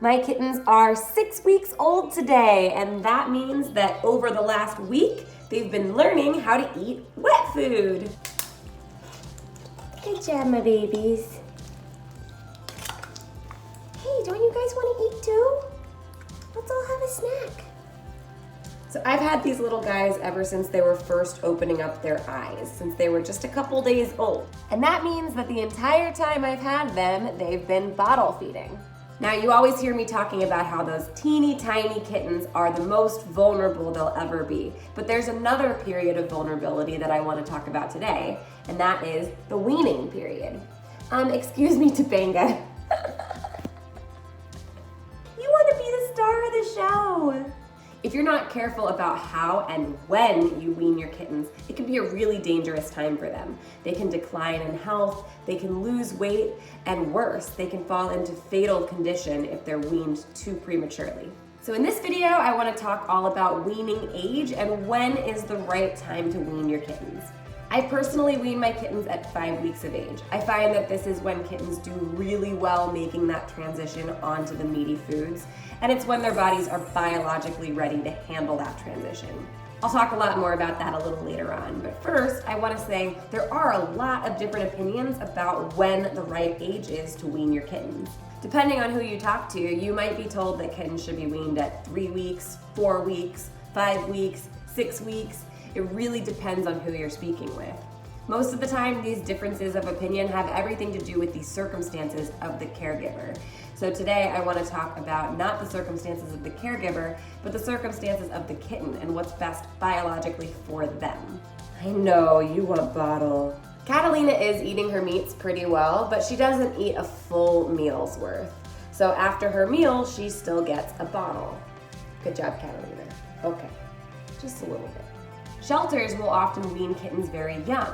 My kittens are 6 weeks old today, and that means that over the last week, they've been learning how to eat wet food. Good job, my babies. Hey, don't you guys want to eat too? Let's all have a snack. So I've had these little guys ever since they were first opening up their eyes, since they were just a couple days old. And that means that the entire time I've had them, they've been bottle feeding. Now, you always hear me talking about how those teeny tiny kittens are the most vulnerable they'll ever be. But there's another period of vulnerability that I want to talk about today, and that is the weaning period. Excuse me, Topanga. You want to be the star of the show. If you're not careful about how and when you wean your kittens, it can be a really dangerous time for them. They can decline in health, they can lose weight, and worse, they can fall into fatal condition if they're weaned too prematurely. So in this video, I want to talk all about weaning age and when is the right time to wean your kittens. I personally wean my kittens at 5 weeks of age. I find that this is when kittens do really well making that transition onto the meaty foods, and it's when their bodies are biologically ready to handle that transition. I'll talk a lot more about that a little later on, but first I want to say there are a lot of different opinions about when the right age is to wean your kittens. Depending on who you talk to, you might be told that kittens should be weaned at 3 weeks, 4 weeks, 5 weeks, 6 weeks. It really depends on who you're speaking with. Most of the time, these differences of opinion have everything to do with the circumstances of the caregiver. So today I want to talk about not the circumstances of the caregiver, but the circumstances of the kitten and what's best biologically for them. I know, you want bottle. Catalina is eating her meats pretty well, but she doesn't eat a full meal's worth. So after her meal, she still gets a bottle. Good job, Catalina. Okay, just a little bit. Shelters will often wean kittens very young,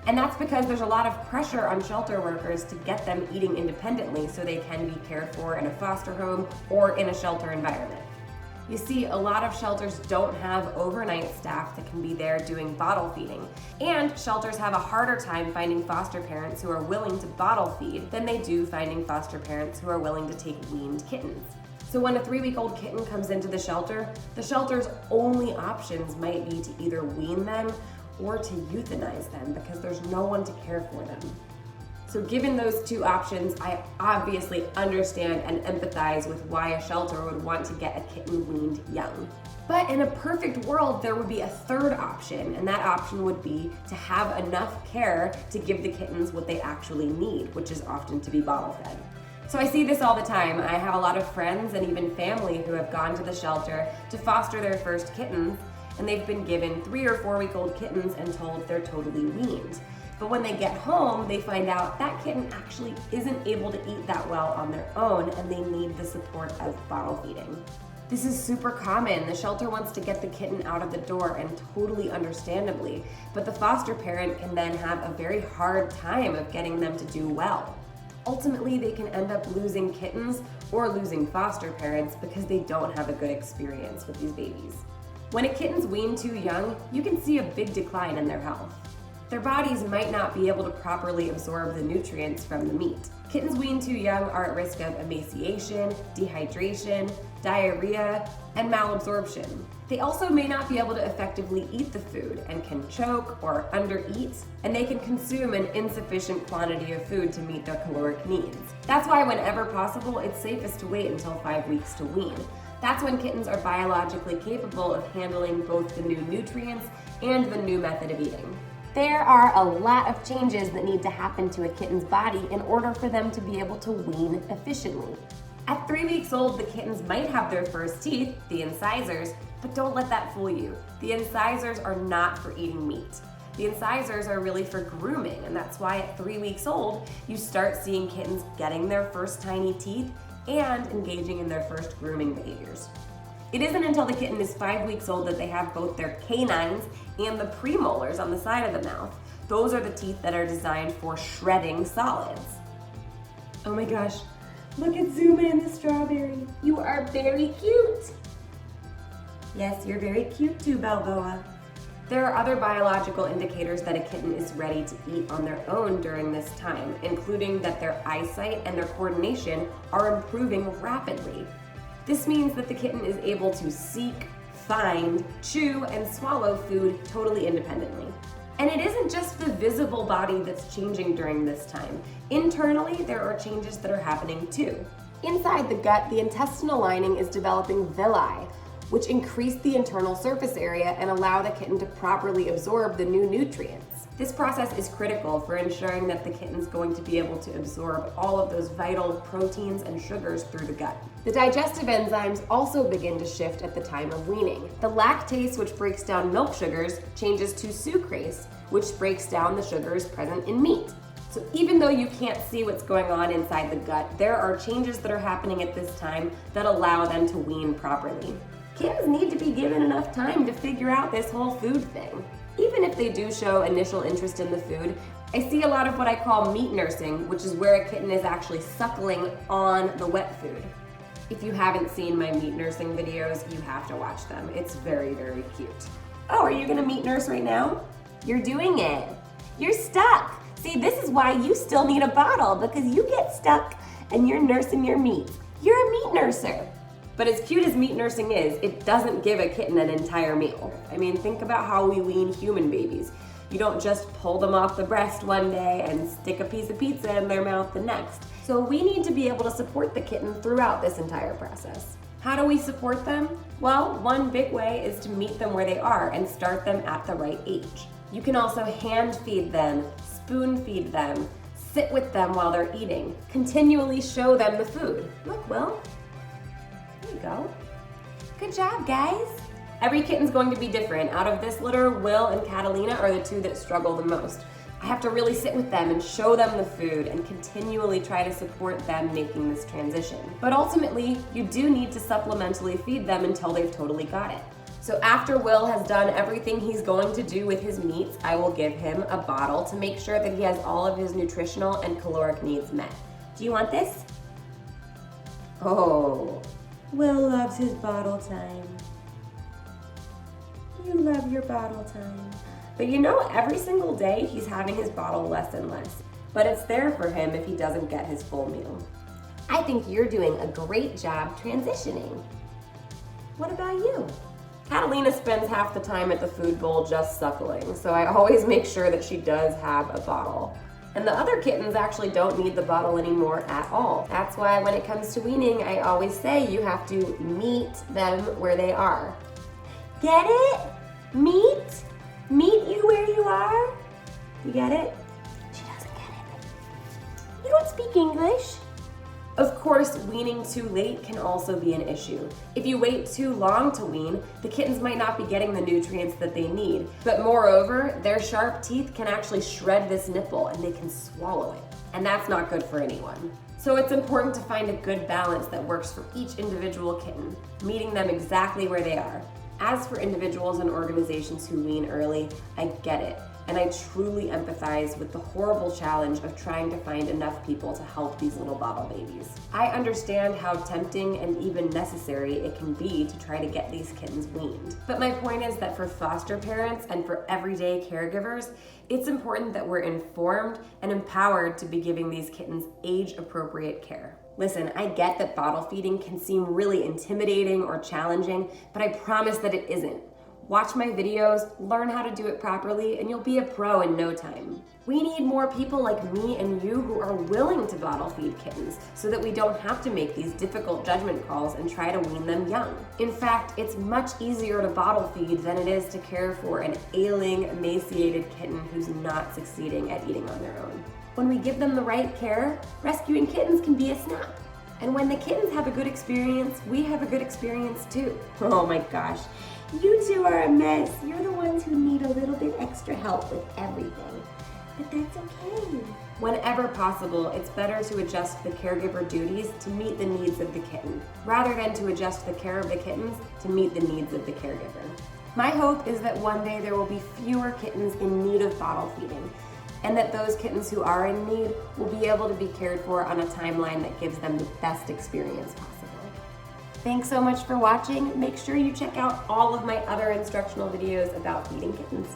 and that's because there's a lot of pressure on shelter workers to get them eating independently so they can be cared for in a foster home or in a shelter environment. You see, a lot of shelters don't have overnight staff that can be there doing bottle feeding, and shelters have a harder time finding foster parents who are willing to bottle feed than they do finding foster parents who are willing to take weaned kittens. So when a 3-week-old kitten comes into the shelter's only options might be to either wean them or to euthanize them because there's no one to care for them. So given those two options, I obviously understand and empathize with why a shelter would want to get a kitten weaned young. But in a perfect world, there would be a third option, and that option would be to have enough care to give the kittens what they actually need, which is often to be bottle fed. So I see this all the time. I have a lot of friends and even family who have gone to the shelter to foster their first kittens, and they've been given 3 or 4 week old kittens and told they're totally weaned. But when they get home, they find out that kitten actually isn't able to eat that well on their own, and they need the support of bottle feeding. This is super common. The shelter wants to get the kitten out of the door, and totally understandably, but the foster parent can then have a very hard time of getting them to do well. Ultimately, they can end up losing kittens or losing foster parents because they don't have a good experience with these babies. When a kitten's weaned too young, you can see a big decline in their health. Their bodies might not be able to properly absorb the nutrients from the meat. Kittens weaned too young are at risk of emaciation, dehydration, diarrhea, and malabsorption. They also may not be able to effectively eat the food and can choke or undereat, and they can consume an insufficient quantity of food to meet their caloric needs. That's why whenever possible, it's safest to wait until 5 weeks to wean. That's when kittens are biologically capable of handling both the new nutrients and the new method of eating. There are a lot of changes that need to happen to a kitten's body in order for them to be able to wean efficiently. At 3 weeks old, the kittens might have their first teeth, the incisors, but don't let that fool you. The incisors are not for eating meat. The incisors are really for grooming, and that's why at 3 weeks old, you start seeing kittens getting their first tiny teeth and engaging in their first grooming behaviors. It isn't until the kitten is 5 weeks old that they have both their canines and the premolars on the side of the mouth. Those are the teeth that are designed for shredding solids. Oh my gosh, look at Zuma and the strawberry. You are very cute. Yes, you're very cute too, Balboa. There are other biological indicators that a kitten is ready to eat on their own during this time, including that their eyesight and their coordination are improving rapidly. This means that the kitten is able to seek, find, chew, and swallow food totally independently. And it isn't just the visible body that's changing during this time. Internally, there are changes that are happening too. Inside the gut, the intestinal lining is developing villi, which increase the internal surface area and allow the kitten to properly absorb the new nutrients. This process is critical for ensuring that the kitten's going to be able to absorb all of those vital proteins and sugars through the gut. The digestive enzymes also begin to shift at the time of weaning. The lactase, which breaks down milk sugars, changes to sucrase, which breaks down the sugars present in meat. So even though you can't see what's going on inside the gut, there are changes that are happening at this time that allow them to wean properly. Kittens need to be given enough time to figure out this whole food thing. Even if they do show initial interest in the food, I see a lot of what I call meat nursing, which is where a kitten is actually suckling on the wet food. If you haven't seen my meat nursing videos, you have to watch them. It's very, very cute. Oh, are you gonna meat nurse right now? You're doing it. You're stuck. See, this is why you still need a bottle, because you get stuck and you're nursing your meat. You're a meat nurser. But as cute as meat nursing is, it doesn't give a kitten an entire meal. I mean, think about how we wean human babies. You don't just pull them off the breast one day and stick a piece of pizza in their mouth the next. So we need to be able to support the kitten throughout this entire process. How do we support them? Well, one big way is to meet them where they are and start them at the right age. You can also hand feed them, spoon feed them, sit with them while they're eating, continually show them the food. Look, Will. There you go. Good job, guys. Every kitten's going to be different. Out of this litter, Will and Catalina are the two that struggle the most. I have to really sit with them and show them the food and continually try to support them making this transition. But ultimately, you do need to supplementally feed them until they've totally got it. So after Will has done everything he's going to do with his meats, I will give him a bottle to make sure that he has all of his nutritional and caloric needs met. Do you want this? Oh, Will loves his bottle time. You love your bottle time. But you know, every single day he's having his bottle less and less. But it's there for him if he doesn't get his full meal. I think you're doing a great job transitioning. What about you? Catalina spends half the time at the food bowl just suckling, so I always make sure that she does have a bottle. And the other kittens actually don't need the bottle anymore at all. That's why when it comes to weaning, I always say you have to meet them where they are. Get it? Meet? Meet you where you are? You get it? She doesn't get it. You don't speak English. Of course, weaning too late can also be an issue. If you wait too long to wean, the kittens might not be getting the nutrients that they need. But moreover, their sharp teeth can actually shred this nipple and they can swallow it. And that's not good for anyone. So it's important to find a good balance that works for each individual kitten, meeting them exactly where they are. As for individuals and organizations who wean early, I get it. And I truly empathize with the horrible challenge of trying to find enough people to help these little bottle babies. I understand how tempting and even necessary it can be to try to get these kittens weaned. But my point is that for foster parents and for everyday caregivers, it's important that we're informed and empowered to be giving these kittens age-appropriate care. Listen, I get that bottle feeding can seem really intimidating or challenging, but I promise that it isn't. Watch my videos, learn how to do it properly, and you'll be a pro in no time. We need more people like me and you who are willing to bottle feed kittens so that we don't have to make these difficult judgment calls and try to wean them young. In fact, it's much easier to bottle feed than it is to care for an ailing, emaciated kitten who's not succeeding at eating on their own. When we give them the right care, rescuing kittens can be a snap. And when the kittens have a good experience, we have a good experience too. Oh my gosh. You two are a mess. You're the ones who need a little bit extra help with everything. But that's okay. Whenever possible, it's better to adjust the caregiver duties to meet the needs of the kitten, rather than to adjust the care of the kittens to meet the needs of the caregiver. My hope is that one day there will be fewer kittens in need of bottle feeding, and that those kittens who are in need will be able to be cared for on a timeline that gives them the best experience possible. Thanks so much for watching. Make sure you check out all of my other instructional videos about feeding kittens.